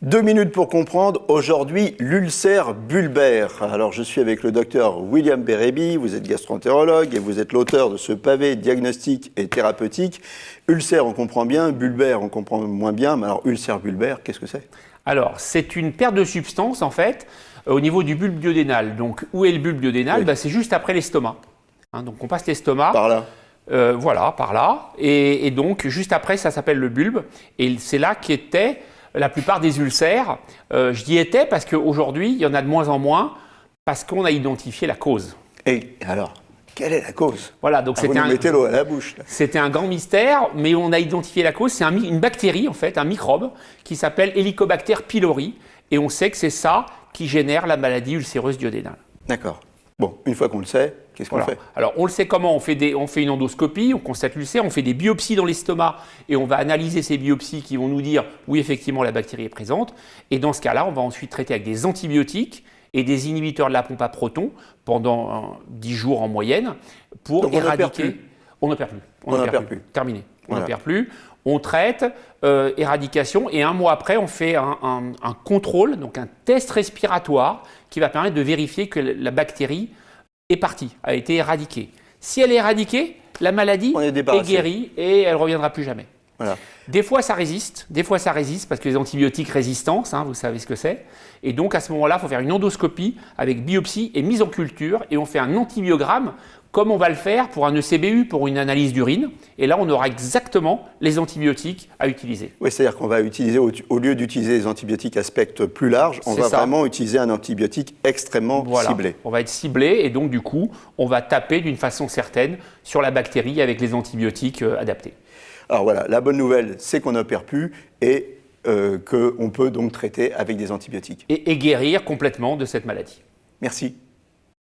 2 minutes pour comprendre, aujourd'hui, l'ulcère bulbaire. Alors, je suis avec le docteur William Bérébi, vous êtes gastroentérologue et vous êtes l'auteur de ce pavé diagnostique et thérapeutique. Ulcère, on comprend bien, bulbaire, on comprend moins bien, mais alors ulcère bulbaire, qu'est-ce que c'est? Alors, c'est une perte de substance, en fait, au niveau du bulbe duodénal. Donc, où est le bulbe duodénal? Oui. C'est juste après l'estomac. Donc, on passe l'estomac. Par là. Voilà, par là. Et donc, juste après, ça s'appelle le bulbe. Et c'est là qu'étaient la plupart des ulcères. Je dis étaient parce qu'aujourd'hui, il y en a de moins en moins parce qu'on a identifié la cause. Et alors, quelle est la cause? Voilà, donc vous nous mettez l'eau à la bouche. C'était un grand mystère, mais on a identifié la cause. C'est une bactérie, en fait, un microbe, qui s'appelle Helicobacter pylori. Et on sait que c'est ça qui génère la maladie ulcéreuse duodénale. D'accord. Bon, une fois qu'on le sait, qu'est-ce qu'on fait? Alors, on le sait comment? On fait une endoscopie, on constate l'ulcère, on fait des biopsies dans l'estomac et on va analyser ces biopsies qui vont nous dire oui, effectivement, la bactérie est présente. Et dans ce cas-là, on va ensuite traiter avec des antibiotiques et des inhibiteurs de la pompe à protons pendant 10 jours en moyenne pour Donc éradiquer. On n'en perd plus. On n'en perd plus. Terminé. On Voilà. n'en perd plus. On traite, éradication, et un mois après, on fait un contrôle, donc un test respiratoire qui va permettre de vérifier que la bactérie est partie, a été éradiquée. Si elle est éradiquée, la maladie est guérie et elle ne reviendra plus jamais. Voilà. Des fois, ça résiste parce que les antibiotiques résistance, vous savez ce que c'est. Et donc, à ce moment-là, il faut faire une endoscopie avec biopsie et mise en culture et on fait un antibiogramme comme on va le faire pour un ECBU, pour une analyse d'urine. Et là, on aura exactement les antibiotiques à utiliser. Oui, c'est-à-dire qu'on va utiliser, au lieu d'utiliser des antibiotiques à spectre plus large, on va vraiment utiliser un antibiotique extrêmement ciblé. On va être ciblé et donc, du coup, on va taper d'une façon certaine sur la bactérie avec les antibiotiques adaptés. Alors voilà, la bonne nouvelle, c'est qu'on n'opère plus et qu'on peut donc traiter avec des antibiotiques. Et guérir complètement de cette maladie. Merci.